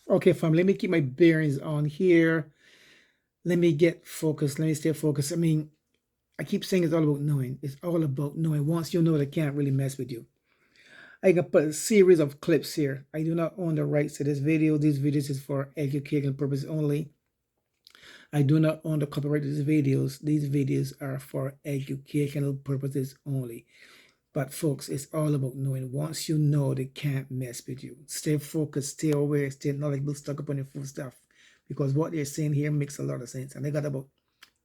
Okay, fam, let me keep my bearings on here. Let me get focused. Let me stay focused. I mean, I keep saying it's all about knowing. It's all about knowing. Once you know, they can't really mess with you. I can put a series of clips here. I do not own the rights to this video. These videos is for educational purposes only. I do not own the copyright to these videos. These videos are for educational purposes only. But folks, it's all about knowing. Once you know, they can't mess with you. Stay focused, stay aware, stay knowledgeable, stuck up on your full stuff. Because what they're saying here makes a lot of sense. And they got about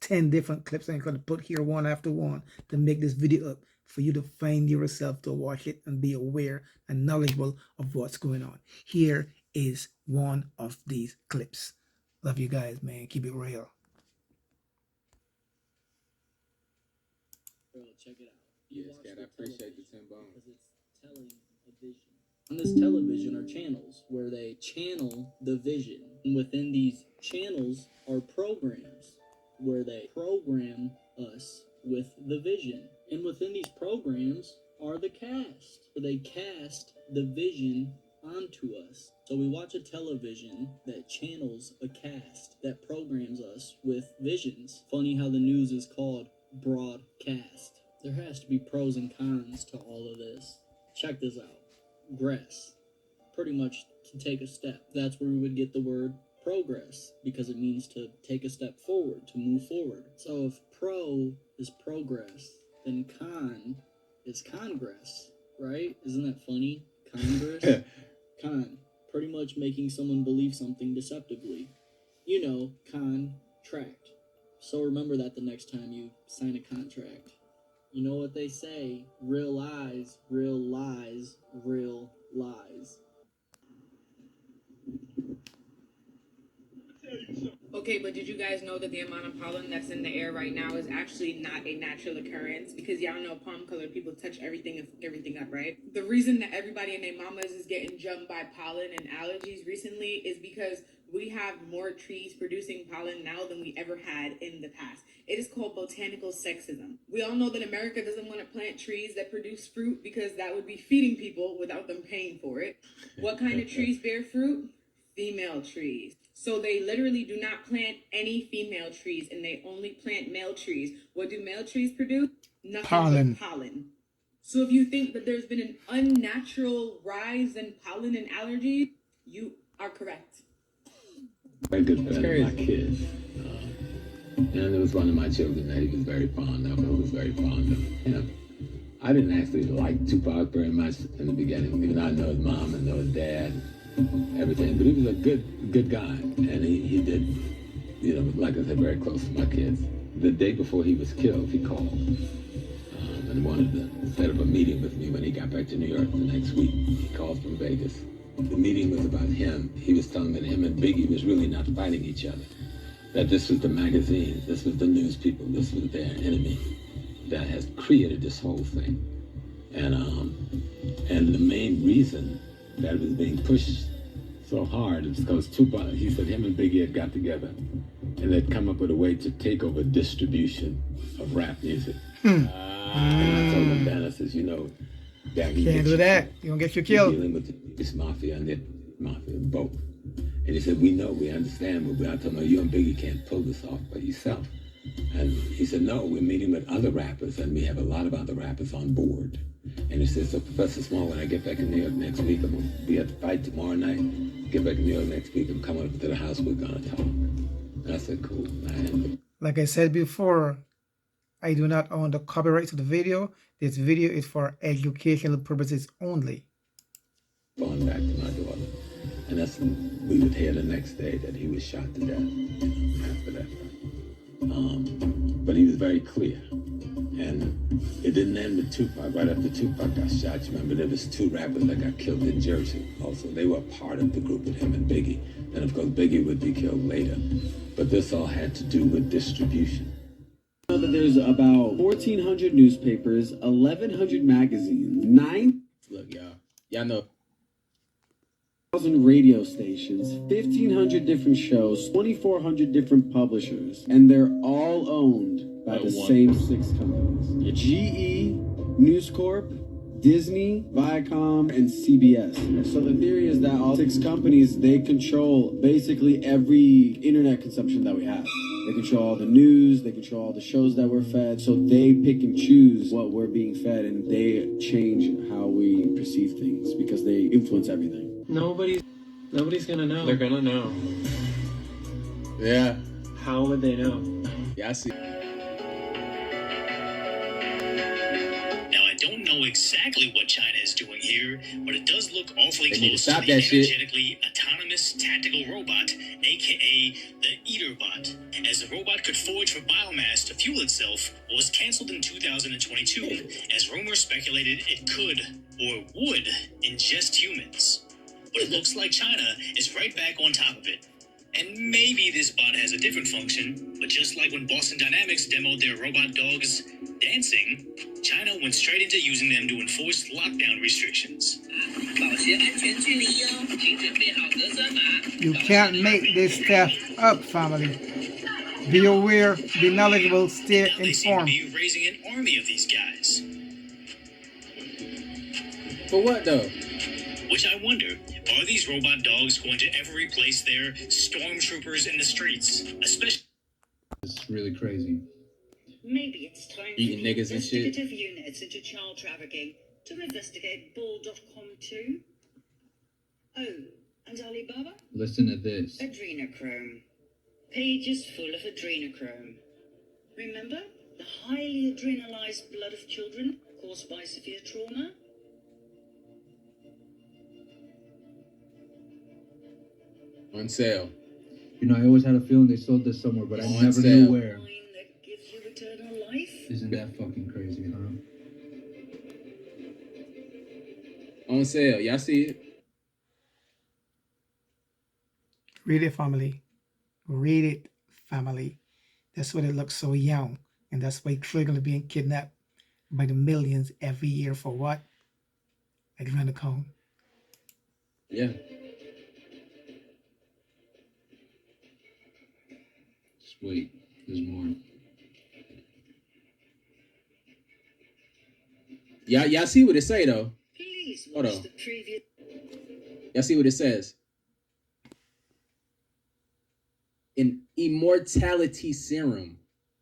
10 different clips I'm going to put here one after one to make this video up for you to find yourself to watch it and be aware and knowledgeable of what's going on. Here is one of these clips. Love you guys, man. Keep it real. Bro, check it out. Yes, God, I appreciate the 10 bones. Because it's telling a vision. On this television are channels where they channel the vision. And within these channels are programs where they program us with the vision. And within these programs are the cast. Where they cast the vision onto us. So we watch a television that channels a cast that programs us with visions. Funny how the news is called broadcast. There has to be pros and cons to all of this. Check this out. Gress. Pretty much to take a step. That's where we would get the word progress, because it means to take a step forward, to move forward. So if pro is progress, then con is congress, right? Isn't that funny? Congress? Con. Pretty much making someone believe something deceptively. You know, contract. So remember that the next time you sign a contract. You know what they say, real eyes, real lies, real lies. Okay, but did you guys know that the amount of pollen that's in the air right now is actually not a natural occurrence? Because y'all know palm colored people touch everything and fuck everything up, right? The reason that everybody and their mamas is getting jumped by pollen and allergies recently is because we have more trees producing pollen now than we ever had in the past. It is called botanical sexism. We all know that America doesn't want to plant trees that produce fruit because that would be feeding people without them paying for it. What kind of trees bear fruit? Female trees. So they literally do not plant any female trees and they only plant male trees. What do male trees produce? Nothing Pollen. but pollen. So if you think that there's been an unnatural rise in pollen and allergies, you are correct. Very good friend of my kid. And it was one of my children that he was very fond of, and was very fond of him. I didn't actually like Tupac very much in the beginning, even though I know his mom and know his dad, everything. But he was a good guy, and he did, you know, like I said, very close to my kids. The day before he was killed, he called and wanted to set up a meeting with me when he got back to New York the next week. He called from Vegas. The meeting was about him. He was telling me that him and Biggie was really not fighting each other. That this was the magazines, this was the news people, this was their enemy that has created this whole thing. And the main reason that it was being pushed so hard is because Tupac, he said him and Biggie had got together and they'd come up with a way to take over distribution of rap music. And I told him, Dan, I says, you know, that Can't do that. You're going to get you killed. Dealing with this mafia and the mafia, both. And he said, we know, we understand, but I told him, you and Biggie can't pull this off by yourself. And he said, no, we're meeting with other rappers, and we have a lot of other rappers on board. And he said, so Professor Small, when I get back in New York next week, I'm going to be at the fight tomorrow night. Get back in New York next week, I'm coming up to the house, we're going to talk. And I said, cool. Like I said before, I do not own the copyright to the video. This video is for educational purposes only. Going back to my daughter. And that's when we would hear the next day that he was shot to death, you know, after that. But he was very clear. And it didn't end with Tupac. Right after Tupac got shot, you remember there was 2 rappers that got killed in Jersey. Also, they were part of the group with him and Biggie. And of course, Biggie would be killed later. But this all had to do with distribution. You know that there's about 1,400 newspapers, 1,100 magazines, 9 Look, y'all know 1,000 radio stations, 1,500 different shows, 2,400 different publishers, and they're all owned by the same 6 companies. GE, News Corp, Disney, Viacom, and CBS. So the theory is that all 6 companies, they control basically every internet consumption that we have. They control all the news, they control all the shows that we're fed, so they pick and choose what we're being fed, and they change how we perceive things because they influence everything. Nobody's gonna know. They're gonna know. Yeah. How would they know? Yeah, I see. Now, I don't know exactly what China is doing here, but it does look awfully They need to close stop to the that shit. energetically autonomous tactical robot, aka the Eaterbot. As the robot could forage for biomass to fuel itself, what was canceled in 2022, as rumors speculated it could or would ingest humans. But it looks like China is right back on top of it. And maybe this bot has a different function, but just like when Boston Dynamics demoed their robot dogs dancing, China went straight into using them to enforce lockdown restrictions. You can't make this stuff up, family. Be aware, be knowledgeable, stay Now they seem to informed. be raising an army of these guys. For what though? Which I wonder, are these robot dogs going to ever replace their stormtroopers in the streets? Especially It's really crazy. Maybe it's time Eating for niggas and shit. investigative units into child trafficking to investigate Ball.com too. Oh, and Alibaba? Listen to this. Adrenochrome. Pages full of adrenochrome. Remember the highly adrenalized blood of children caused by severe trauma? On sale. You know, I always had a feeling they sold this somewhere, but I On never sale. knew where. Wine that gives you eternal life? Isn't that fucking crazy, huh? On sale. Y'all see it? Read it, family. Read it, family. That's why they look so young. And that's why children are being kidnapped by the millions every year for what? Adrenochrome. Yeah. Sweet. There's more. Y'all see what it say though? Please Hold watch on. the previous. Y'all see what it says? An immortality serum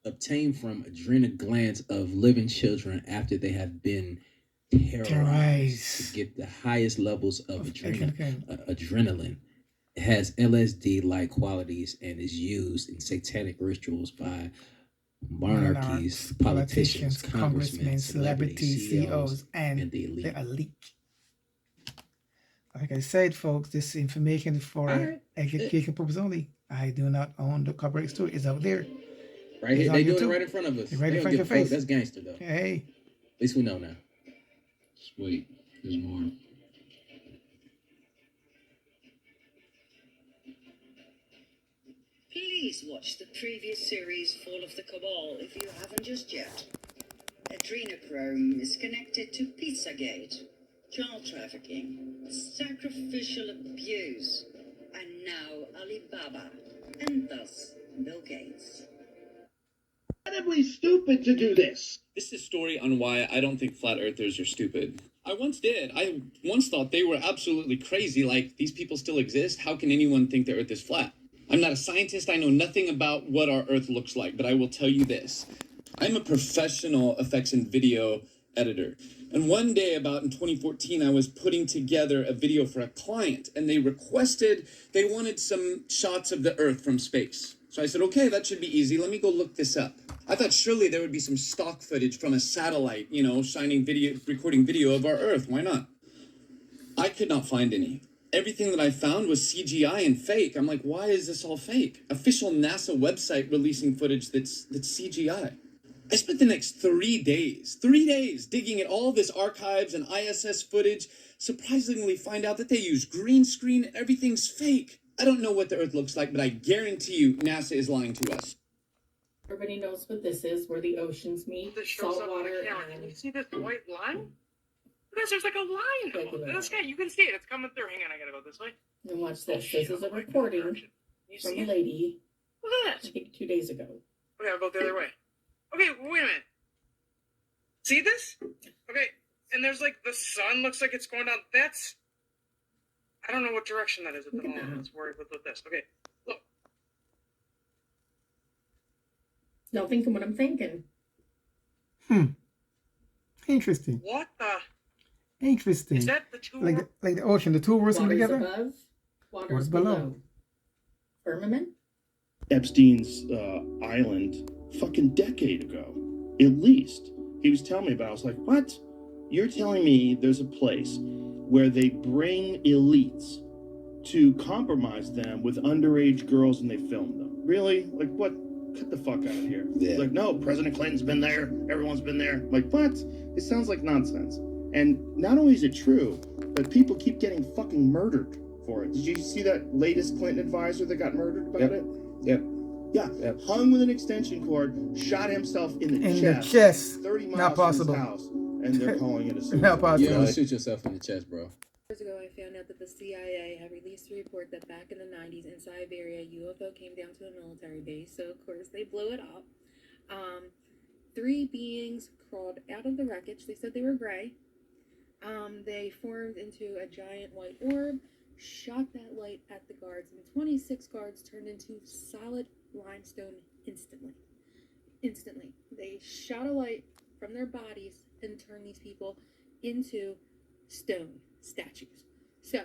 obtained from adrenal glands of living children after they have been terrorized Terrorized. to get the highest levels of Adrenochrome. adrenaline. It has LSD-like qualities and is used in satanic rituals by monarchies, politicians, congressmen, celebrities, CEOs, and the the elite. elite. Like I said, folks, this information is for Alright. education purpose only. I do not own the copyright store. It's out there. Right It's here, on they doing it YouTube. right in front of us. Right in They front don't of give your a fuck. face. That's gangster though. Hey, At least we know now. Sweet. There's more. Please watch the previous series, Fall of the Cabal, if you haven't just yet. Adrenochrome is connected to Pizzagate, child trafficking, sacrificial abuse, and now Alibaba, and thus Bill Gates. Incredibly stupid to do this. This is a story on why I don't think flat earthers are stupid. I once did. I once thought they were absolutely crazy, like, these people still exist? How can anyone think the earth is flat? I'm not a scientist. I know nothing about what our earth looks like, but I will tell you this. I'm a professional effects and video editor. And one day, about in 2014, I was putting together a video for a client, and they wanted some shots of the earth from space. So I said, okay, that should be easy. Let me go look this up. I thought surely there would be some stock footage from a satellite, recording video of our earth. Why not? I could not find any. Everything that I found was CGI and fake. I'm like, why is this all fake? Official NASA website releasing footage that's CGI. I spent the next 3 days digging at all this archives and ISS footage. Surprisingly find out that they use green screen. Everything's fake. I don't know what the earth looks like, but I guarantee you NASA is lying to us. Everybody knows what this is, where the oceans meet, salt water, Can you and see this white line? Because there's like a line going. This guy, you can see it. It's coming through. Hang on, I gotta go this way. and watch this. This is a recording You from see a it? lady, Look I at that. think 2 days ago. Okay, I'll go the other way. Okay, wait a minute. See this? Okay, and there's like the sun looks like it's going down. That's, I don't know what direction that is at the moment. Let's worry with this. Okay, look. Y'all thinking what I'm thinking? Interesting. What the? Interesting. Is that the two? Like the ocean, the two words come Waters together? above, waters Waters below. below. Firmament? Epstein's island fucking decade ago, at least. He was telling me about it. I was like, what? You're telling me there's a place where they bring elites to compromise them with underage girls and they film them? Really? Like, what? Cut the fuck out of here. Yeah. Like, no, President Clinton's been there. Everyone's been there. Like, what? It sounds like nonsense. And not only is it true, but people keep getting fucking murdered for it. Did you see that latest Clinton advisor that got murdered about it? Yep. Yeah. Yep. Hung with an extension cord, shot himself in the In the chest. 30 miles Not from possible. his house, and they're calling it a suicide. Not possible. You don't shoot yourself in the chest, bro. Years ago, I found out that the CIA had released a report that back in the 90s in Siberia, UFO came down to a military base, so of course they blew it up. 3 beings crawled out of the wreckage. They said they were gray. They formed into a giant white orb, shot that light at the guards, and 26 guards turned into solid limestone instantly. Instantly. They shot a light from their bodies and turned these people into stone statues. So,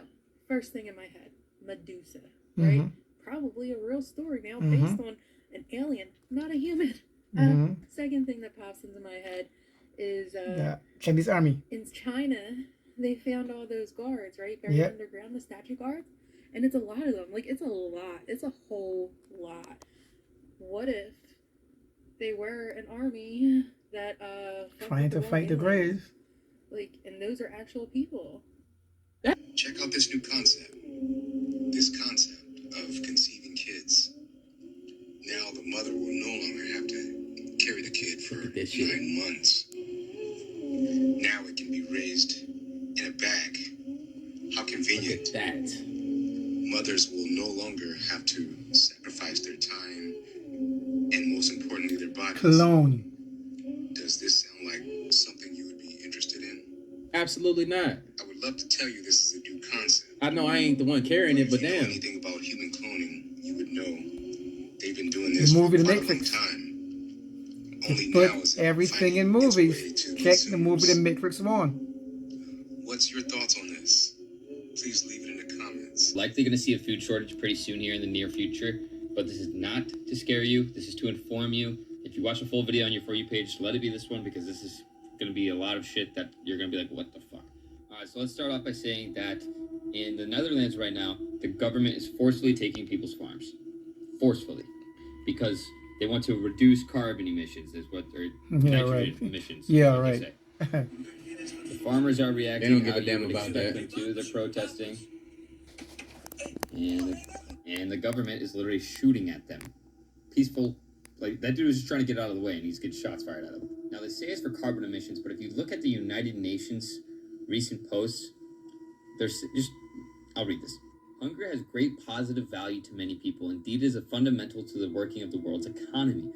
first thing in my head, Medusa, right? Probably a real story now based on an alien, not a human. Second thing that pops into my head is the Chinese army. in China, they found all those guards, right? Buried underground, the statue guards. And it's a lot of them. Like, it's a lot. It's a whole lot. What if they were an army that Trying to fight the Greys. Like, and those are actual people. Check out this new concept. This concept of conceiving kids. Now the mother will no longer have to carry the kid for 9 months. Now it can be raised in a bag. How convenient. That. Mothers will no longer have to sacrifice their time and, most importantly, their bodies. Clone. Does this sound like something you would be interested in? Absolutely not. I would love to tell you this is a new concept. I know I ain't the one carrying it, but If you know damn. anything about human cloning, you would know they've been doing this The movie for The quite a long Matrix. time. To Only put now is it everything in finding its way movies. to Check the movie The consumers. Matrix 1. What's your thoughts on this? Please leave it in the comments. Likely going to see a food shortage pretty soon here in the near future, but this is not to scare you. This is to inform you. If you watch a full video on your For You page, let it be this one, because this is going to be a lot of shit that you're going to be like, what the fuck? Alright, so let's start off by saying that in the Netherlands right now, the government is forcefully taking people's farms. Forcefully. Because they want to reduce carbon emissions, is what they're nitrogen emissions. Yeah, is what they right. say. The farmers are reacting. They don't give how a damn you would about expect that. them to. They're protesting. And the government is literally shooting at them. Peaceful, like, that dude was just trying to get out of the way and he's getting shots fired at him. Now, they say it's for carbon emissions, but if you look at the United Nations recent posts, there's just, I'll read this. Hunger has great positive value to many people. Indeed, it is a fundamental to the working of the world's economy.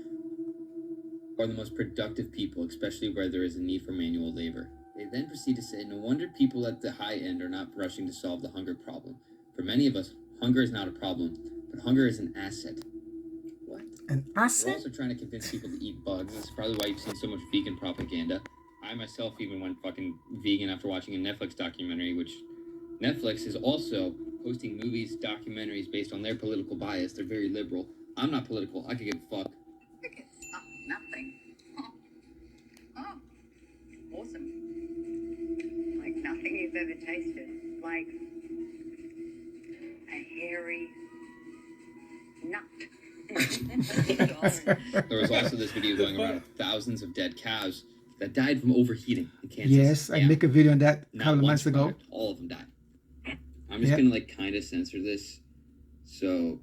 Are the most productive people, especially where there is a need for manual labor. They then proceed to say, no wonder people at the high end are not rushing to solve the hunger problem. For many of us, hunger is not a problem, but hunger is an asset. What? An We're asset? also trying to convince people to eat bugs. This is probably why you've seen so much vegan propaganda. I myself even went fucking vegan after watching a Netflix documentary, which Netflix is also posting movies, documentaries based on their political bias. They're very liberal. I'm not political. I could give a fuck. Nothing. Oh, awesome. Like nothing you've ever tasted. Like a hairy nut. There was also this video going around of thousands of dead cows that died from overheating in Kansas. Yes, I make a video on that a Not couple of one months ago. survived. All of them died. I'm just Yep. gonna like kind of censor this. So,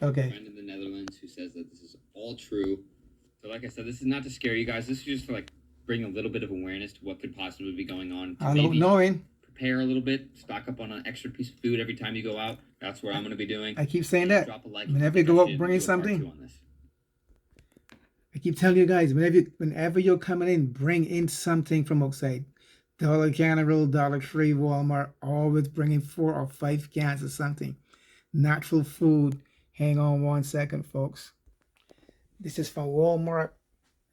Okay. a friend in the Netherlands who says that this is all true. So, like I said, this is not to scare you guys. This is just to like bring a little bit of awareness to what could possibly be going on. To I don't maybe knowing. prepare a little bit, stock up on an extra piece of food every time you go out. That's what I'm gonna be doing. I keep saying that. Drop a like if Whenever you think go I out should bringing do a part two something, on this. I keep telling you guys, whenever you're coming in, bring in something from outside. Dollar can of roll, Dollar Tree, Walmart, always bringing 4 or 5 cans of something. Natural food. Hang on 1 second, folks. This is from Walmart.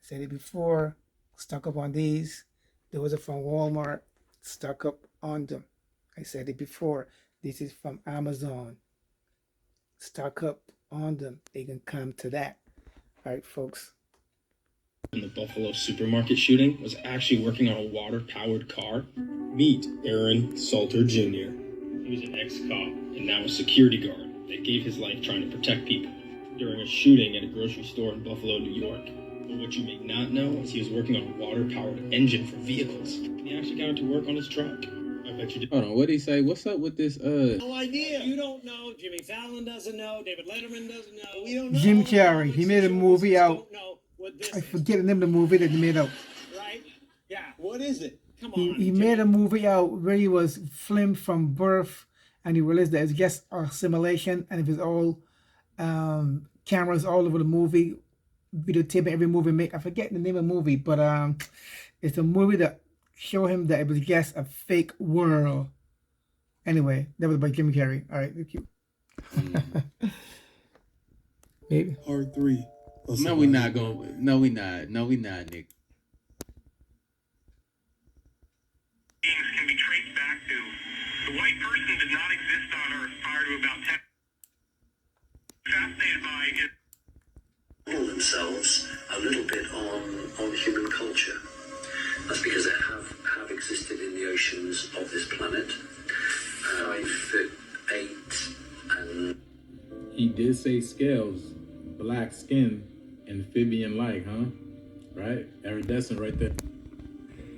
Said it before. Stock up on these. Those are from Walmart. Stock up on them. I said it before. This is from Amazon. Stock up on them. They can come to that. All right, folks. In the Buffalo supermarket shooting was actually working on a water-powered car. Meet Aaron Salter Jr. He was an ex-cop and now a security guard that gave his life trying to protect people during a shooting at a grocery store in Buffalo, New York. But what you may not know is he was working on a water-powered engine for vehicles. And he actually got it to work on his truck. I bet you did. Hold on, what did he say? What's up with this? No idea. You don't know. Jimmy Fallon doesn't know. David Letterman doesn't know. We don't know. Jim Carrey. He made a movie out. I forget the name of the movie that he made out. Right? Yeah. What is it? Come on. He made a movie out where he was filmed from birth, and he realized that it's just a simulation, and it was all cameras all over the movie, videotaping every movie make. I forget the name of the movie, but it's a movie that show him that it was just a fake world. Anyway, that was by Jim Carrey. All right, thank you. Maybe. Part 3. No, we not going. No, we not. No, we not, Nick. Beings can be traced back to. The white person did not exist on Earth prior to about 10. Fascinated by it. Themselves a little bit on human culture. That's because they have existed in the oceans of this planet. 5 foot 8 and. He did say scales, black skin, amphibian-like, huh? Right? Iridescent right there.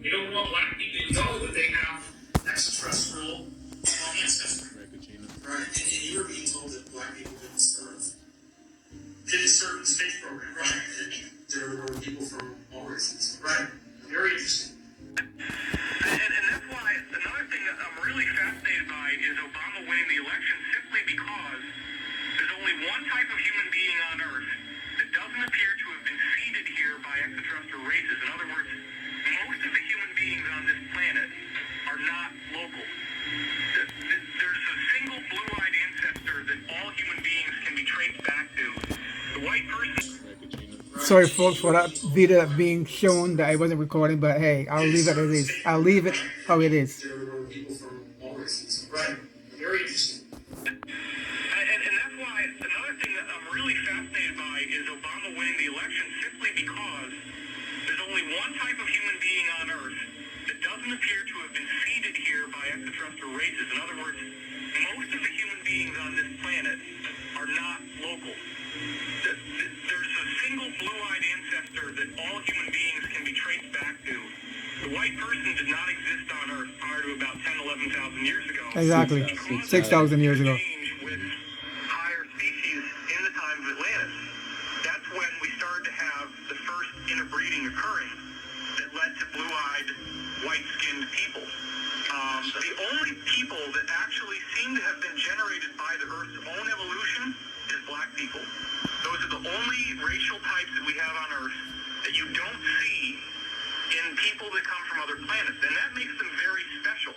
You don't want black people to know that they have extraterrestrial ancestry. Right. And you were being told that black people didn't serve in space program. Right. There were people from all races. Right. Very interesting. And that's why another thing that I'm really fascinated by is Obama winning the election simply because there's only one type of human being on Earth that doesn't appear to have been seeded here by extraterrestrial races. In other words, most of the human beings on this planet are not local. There's a single blue-eyed ancestor that all human beings can be traced back to. The white person. Sorry, folks, for that video being shown that I wasn't recording, but hey, I'll leave it as it is. I'll leave it how it is. There were people from all races. Right. Very interesting. And that's why another thing that I'm really fascinated by is Obama winning the election simply because there's only one type of human being on Earth that doesn't appear to have been seeded here by extraterrestrial races. In other words, most of the human beings on this planet are not local. There's a single blue-eyed ancestor that all human beings can be traced back to. The white person did not exist on Earth prior to about 10, 11,000 years ago. Exactly. 6,000 years ago. With higher species in the time of Atlantis. That's when we started to have the first interbreeding occurring that led to blue-eyed, white-skinned people. The only people that actually seem to have been generated by the Earth's own evolution is black people. Those are the only racial types that we have on Earth that you don't see in people that come from other planets, and that makes them very special.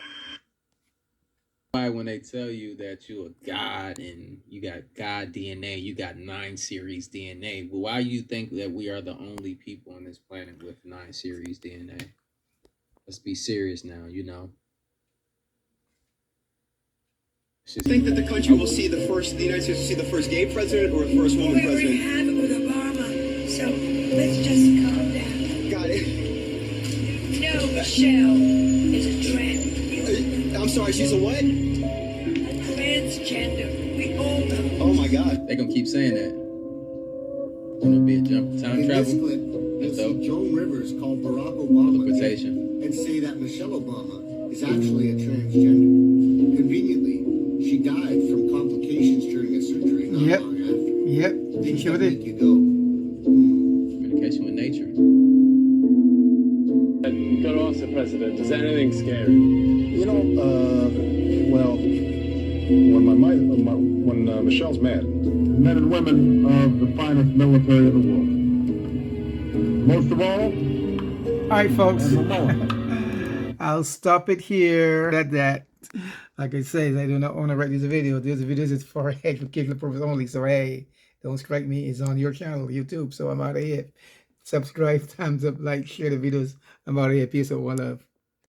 Why when they tell you that you're a god and you got god DNA, you got 9 series DNA, well, why do you think that we are the only people on this planet with 9 series DNA? Let's be serious now, you know. I think that the country will see the United States will see the first gay president or the first woman president. We already have it with Obama, so let's just calm down. Got it. No, Michelle is a trans. I'm sorry, she's a what? A transgender. We all know. Oh my God. They gonna keep saying that. Gonna be a jump time In travel. this clip, you'll see Joan Rivers call Barack Obama gay and say that Michelle Obama is actually a transgender. Conveniently, she died from complications during a surgery not long after. Yep. Things Sure that did. make you go. Communication with nature. Got to ask the president, is there anything scary? You know, well, when Michelle's mad, men and women of the finest military of the world. Most of all, right, folks. I'll stop it here at that. Like I say, I do not want to write this video. This video is for educational purpose only. So hey, don't strike me. It's on your channel, YouTube. So I'm out of here. Subscribe, thumbs up, like, share the videos. I'm out of here. Peace out, one love.